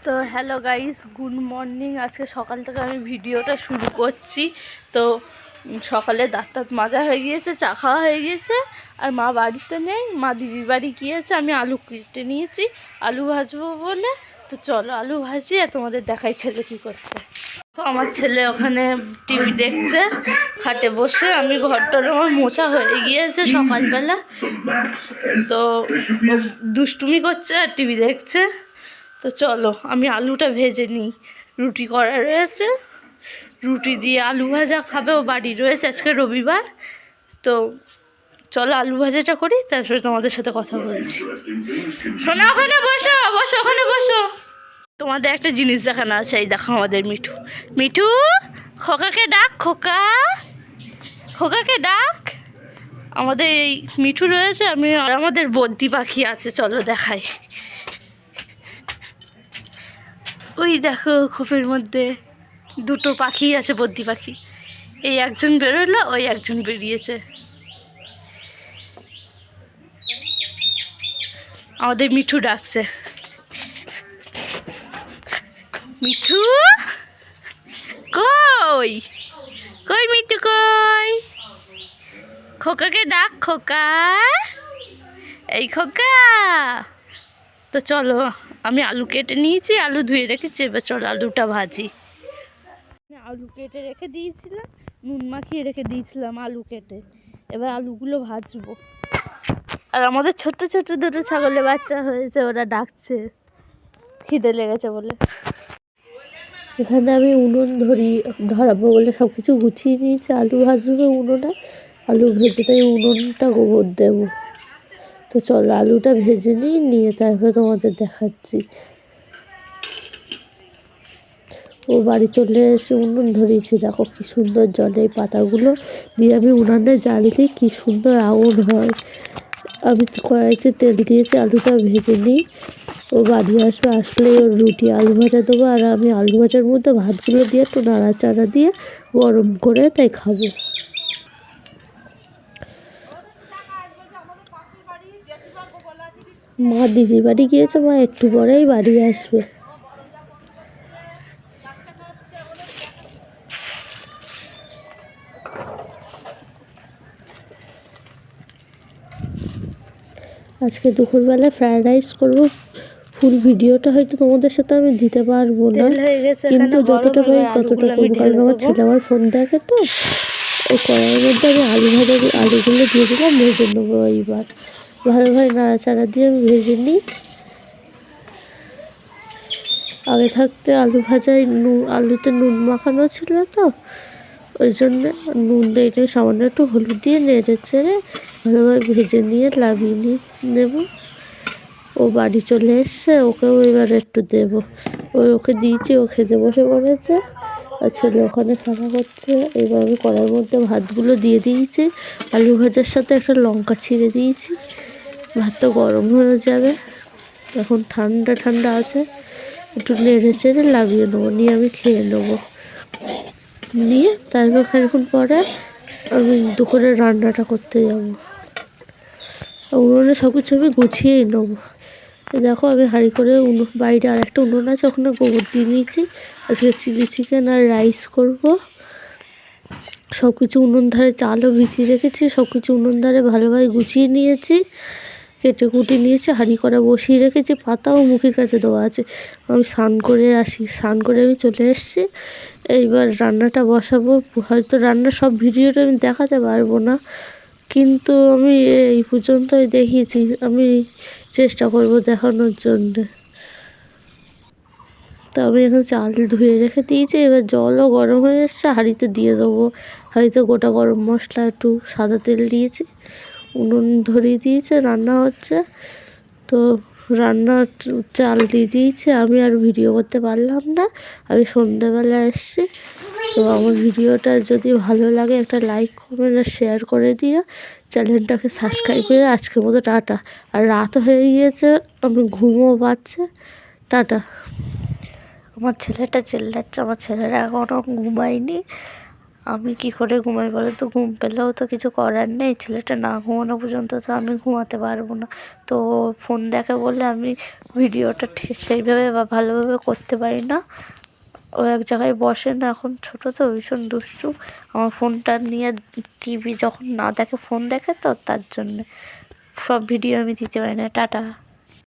তো hello guys, good morning. আজকে সকাল থেকে আমি ভিডিওটা শুরু করছি। তো সকালে দাঁত মাজা হয়ে গিয়েছে, চা খাওয়া হয়ে গিয়েছে, আর মা বাড়িতে নেই, মা দিদির বাড়ি গিয়েছে। আমি আলু কেটে নিয়েছি আলু ভাজবো বলে। তো চলো আলু ভাজি আর তোমাদের দেখাই ছেলে কি করছে। তো আমার ছেলে ওখানে টিভি দেখছে খাটে বসে। আমি ঘরটার আমার মোছা হয়ে গিয়েছে সকালবেলা, তো দুষ্টুমি করছে আর টিভি দেখছে। তো চলো আমি আলুটা ভেজে নিই, রুটি করা রয়েছে, রুটি দিয়ে আলু ভাজা খাবে, ও বাড়ি রয়েছে, আজকে রবিবার। তো চলো আলু ভাজাটা করি, তারপরে তোমাদের সাথে কথা বলছি। শোনা, ওখানে বসো বসো, ওখানে বসো। তোমাদের একটা জিনিস দেখানো আছে, এই দেখো আমাদের মিঠু। মিঠু, খোকাকে ডাক, খোকা, খোকাকে ডাক। আমাদের এই মিঠু রয়েছে, আমি আর আমাদের বদ্যি পাখি আছে, চলো দেখাই। ওই দেখো খোপের মধ্যে দুটো পাখি আছে, বদ্যি পাখি। এই একজন বেরোলো, ওই একজন বেরিয়েছে। আমাদের মিঠু ডাকছে, মিঠু কই, কই মিঠু কই, খোকাকে ডাক, খোকা, এই খোকা। তো চলো আমি আলু কেটে নিয়েছি, আলু ধুয়ে রেখেছি, এবার চলো আলুটা ভাজি। আলু কেটে রেখে দিয়েছিলাম, নুন মাখিয়ে রেখে দিয়েছিলাম আলু কেটে, এবার আলুগুলো ভাজবো। আর আমাদের ছোট্ট ছোট্ট দুটো ছাগলের বাচ্চা হয়েছে, ওরা ডাকছে খিদে লেগেছে বলে। এখানে আমি উনুন ধরাবো বলে সব কিছু গুছিয়ে নিয়েছি। আলু ভাজবো উনুনে, আলু ভেজে তাই উনুনটা গোবর দেবো। তো চলো আলুটা ভেজে নিয়ে তারপরে তোমাদের দেখাচ্ছি। ও বাড়ি চলে এসে উনুন ধরিয়েছি, দেখো কি সুন্দর জলে পাতাগুলো দিয়ে আমি উনানে জাল দিই, কি সুন্দর আগুন হয়। আমি কড়াইতে তেল দিয়েছি, আলুটা ভেজে নিই। ও বাড়ি আসবে, আসলে ওর রুটি আলু ভাজা দেবো, আর আমি আলু ভাজার মধ্যে ভাতগুলো দিয়ে একটু নাড়াচাড়া দিয়ে গরম করে তাই খাবো। মা দিদির বাড়ি গিয়েছে, মা একটু পরেই বাড়ি আসবে। আজকে দুপুরবেলা ফ্রায়েড রাইস করবো। ফুল ভিডিওটা হয়তো তোমাদের সাথে আমি দিতে পারবো না, কিন্তু যতটা পারি ততটা করবো, কারণ আমার ছেলে আমার ফোন দেখে। তো ওই কড়াইয়ের মধ্যে আমি আলুগুলো দিয়ে দিলাম, ভেজে নেবো। এইবার ভালোভাবে নাড়াচাড়া দিয়ে আমি ভেজে নিই। আগে থাকতে আলু ভাজায় আলুতে নুন মাখানো ছিল, তো ওই জন্য নুন দিয়ে সামান্য একটু হলুদ দিয়ে নেড়ে চেড়ে ভালোভাবে ভেজে নিয়ে লাগিয়ে নেব। ও বাড়ি চলে এসছে, ওকেও এবার একটু দেবো। ওকে দিয়েছি, ও খেতে বসে পড়েছে, আর ছেলে ওখানে খেলা করছে। এবার আমি কড়াইয়ের মধ্যে ভাতগুলো দিয়ে দিয়েছি, আলু ভাজার সাথে একটা লঙ্কা ছিঁড়ে দিয়েছি। ভাত তো গরম হয়ে যাবে, এখন ঠান্ডা ঠান্ডা আছে, একটু নেড়ে চেড়ে লাগিয়ে নেবো, নিয়ে আমি খেয়ে নেবো। নিয়ে তারপর খানিক্ষণ পরে আমি দুপুরে রান্নাটা করতে যাবো। উনুনে সব কিছু আমি গুছিয়েই নেবো। দেখো আমি হাঁড়ি করে বাইরে আর একটা উনুন আছে, ওখানে গোবর দিয়ে নিয়েছি। আজকে চিলি চিকেন আর রাইস করবো। সব কিছু উনুন ধারে, চালও ভিজিয়ে রেখেছি, সব কিছু উনুন ধারে ভালোভাবে গুছিয়ে নিয়েছি, কেটে কুটে নিয়েছি, হাঁড়ি করা বসিয়ে রেখেছি, পাতাও মুখের কাছে দেওয়া আছে। আমি স্নান করে আসি, স্নান করে আমি চলে এসেছি। এইবার রান্নাটা বসাবো। হয়তো রান্নার সব ভিডিওটা আমি দেখাতে পারবো না, কিন্তু আমি এই পর্যন্তই দেখিয়েছি, আমি চেষ্টা করব দেখানোর জন্য। তো আমি এখন চাল ধুয়ে রেখে দিয়েছি, এবার জলও গরম হয়ে এসছে, হাঁড়িতে দিয়ে দেবো। হাঁড়িতে গোটা গরম মশলা, একটু সাদা তেল দিয়েছি, উনুন ধরিয়ে দিয়েছে, রান্না হচ্ছে। তো রান্নার চাল দিয়ে দিয়েছি। আমি আর ভিডিও করতে পারলাম না, আমি সন্ধ্যেবেলা এসেছি। তো আমার ভিডিওটা যদি ভালো লাগে একটা লাইক কমেন্ট আর শেয়ার করে দিও, চ্যানেলটাকে সাবস্ক্রাইব করে। আজকের মতো টাটা। আর রাত হয়ে গিয়েছে, আমি ঘুমও পাচ্ছে। টাটা। আমার ছেলেটা চিল্লাচ্ছে, আমার ছেলেরা এখনও ঘুমায়নি। আমি কি করে ঘুমাই বলো তো? ঘুম পেলেও তো কিছু করার নেই, ছেলেটা না ঘুমানো পর্যন্ত তো আমি ঘুমাতে পারবো না। তো ফোন দেখে বলে আমি ভিডিওটা ঠিক সেইভাবে বা ভালোভাবে করতে পারি না। ও এক জায়গায় বসে না, এখন ছোটো তো ভীষণ দুষ্টু। আমার ফোনটা নিয়ে টিভি যখন না দেখে, ফোন দেখে তো তার জন্যে সব ভিডিও আমি দিতে পারি না। টাটা।